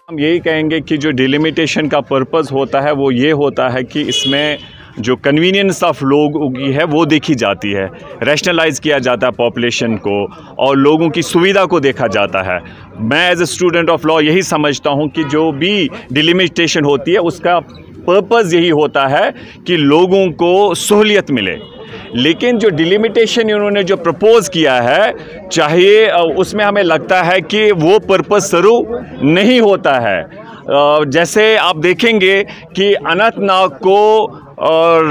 हम यही कहेंगे कि जो डिलिमिटेशन का पर्पस होता है वो ये होता है कि इसमें जो कन्वीनियंस ऑफ लोगों की है वो देखी जाती है, रैशनलाइज किया जाता है पॉपुलेशन को और लोगों की सुविधा को देखा जाता है। मैं as a student of law यही समझता हूँ कि जो भी डिलिमिटेशन होती है उसका पर्पस यही होता है कि लोगों को सहूलियत मिले। लेकिन जो डिलिमिटेशन इन्होंने जो प्रपोज़ किया है, चाहे उसमें हमें लगता है कि वो पर्पस सर्व नहीं होता है। जैसे आप देखेंगे कि अनंतनाग को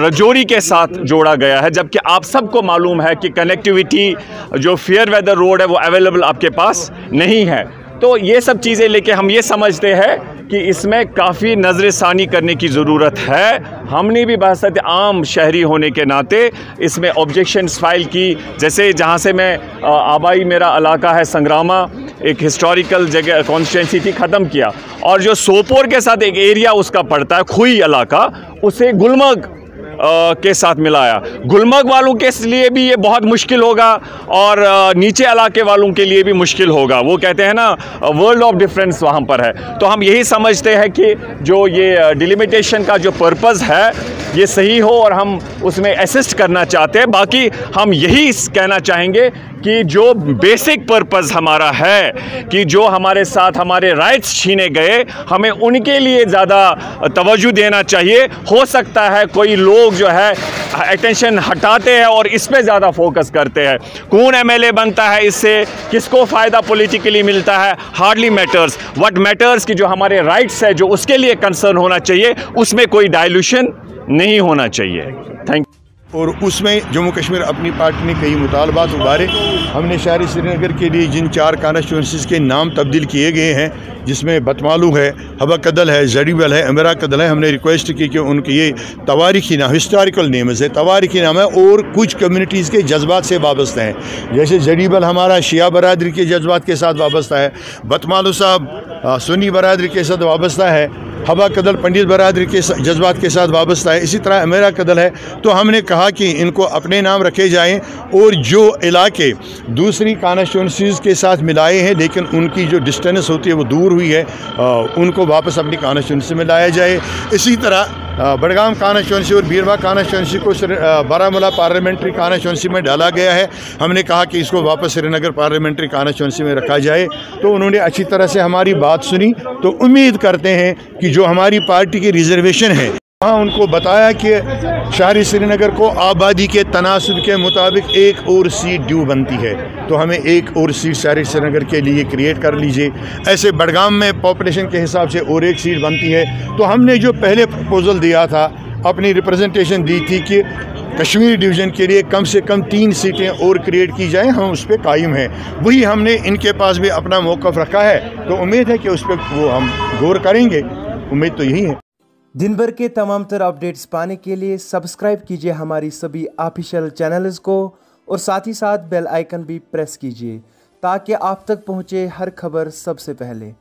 रजौरी के साथ जोड़ा गया है, जबकि आप सबको मालूम है कि कनेक्टिविटी जो फेयर वेदर रोड है वो अवेलेबल आपके पास नहीं है। तो ये सब चीज़ें लेके हम ये समझते हैं कि इसमें काफ़ी नज़रसानी करने की ज़रूरत है। हमने भी बहसत आम शहरी होने के नाते इसमें ऑब्जेक्शंस फाइल की। जैसे जहाँ से मैं आबाई मेरा इलाका है संग्रामा, एक हिस्टोरिकल जगह कॉन्स्टिट्यूंसी थी, ख़त्म किया, और जो सोपोर के साथ एक एरिया उसका पड़ता है खुई इलाका, उसे गुलमर्ग के साथ मिलाया। गुलमर्ग वालों के लिए भी ये बहुत मुश्किल होगा और नीचे इलाके वालों के लिए भी मुश्किल होगा। वो कहते हैं ना वर्ल्ड ऑफ डिफरेंस वहाँ पर है। तो हम यही समझते हैं कि जो ये डिलिमिटेशन का जो पर्पस है ये सही हो और हम उसमें असिस्ट करना चाहते हैं। बाकी हम यही कहना चाहेंगे कि जो बेसिक पर्पस हमारा है कि जो हमारे साथ हमारे राइट्स छीने गए, हमें उनके लिए ज़्यादा तवज्जो देना चाहिए। हो सकता है कोई लोग जो है अटेंशन हटाते हैं और इस पे ज़्यादा फोकस करते हैं। कौन एमएलए बनता है, इससे किसको फ़ायदा पॉलिटिकली मिलता है, हार्डली मैटर्स। व्हाट मैटर्स कि जो हमारे राइट्स है जो उसके लिए कंसर्न होना चाहिए, उसमें कोई डायल्यूशन नहीं होना चाहिए। Thank you. और उसमें जम्मू कश्मीर अपनी पार्टी ने कई मुतालबात उभारे। हमने शहरी श्रीनगर के लिए जिन 4 कॉन्स्टिट्यूंसीज़ के नाम तब्दील किए गए हैं, जिसमें बतमालू है, हबा कदल है, जड़ीबल है, अमेरा कदल है, हमने रिक्वेस्ट की कि उनके ये तवारीखी नाम, हिस्टोरिकल नेम्स है, तवारीखी नाम है और कुछ कम्युनिटीज़ के जज्बात से वाबस्ता हैं। जैसे जड़ीबल हमारा शिया बरादरी के जज्बात के साथ वाबस्ता है, बतमालू साहब सुन्नी बरादरी के साथ वाबस्ता है, हबा कदल पंडित बरादरी के जज्बात के साथ वाबस्ता है, इसी तरह अमेरा कदल है। तो हमने कहा कि इनको अपने नाम रखे जाएं और जो इलाके दूसरी कॉन्स्टिट्यूंसीज़ के साथ मिलाए हैं लेकिन उनकी जो डिस्टेंस होती है वो दूर हुई है, उनको वापस अपनी कॉन्स्टिट्यूंसी में लाया जाए। इसी तरह बड़गाम कॉन्स्टिट्यूंसी और बीरवा कॉन्स्टिट्यूंसी को बारामूला पार्लियामेंट्री कॉन्स्टिट्यूंसी में डाला गया है। हमने कहा कि इसको वापस श्रीनगर पार्लियामेंट्री कॉन्स्टिट्यूंसी में रखा जाए। तो उन्होंने अच्छी तरह से हमारी बात सुनी। तो उम्मीद करते हैं कि जो हमारी पार्टी की रिजर्वेशन है वहाँ उनको बताया कि शहरी श्रीनगर को आबादी के तनासुब के मुताबिक एक और सीट ड्यू बनती है, तो हमें एक और सीट शहरी श्रीनगर के लिए क्रिएट कर लीजिए। ऐसे बड़गाम में पॉपुलेशन के हिसाब से और एक सीट बनती है। तो हमने जो पहले प्रपोज़ल दिया था, अपनी रिप्रेजेंटेशन दी थी कि कश्मीर डिवीज़न के लिए कम से कम 3 सीटें और क्रिएट की जाएं, हम उस पर कायम हैं। वही हमने इनके पास भी अपना मौक़िफ़ रखा है। तो उम्मीद है कि उस पर वो हम गौर करेंगे। उम्मीद तो यही है। दिन भर के तमाम तर अपडेट्स पाने के लिए सब्सक्राइब कीजिए हमारी सभी ऑफिशियल चैनल्स को और साथ ही साथ बेल आइकन भी प्रेस कीजिए ताकि आप तक पहुँचे हर खबर सबसे पहले।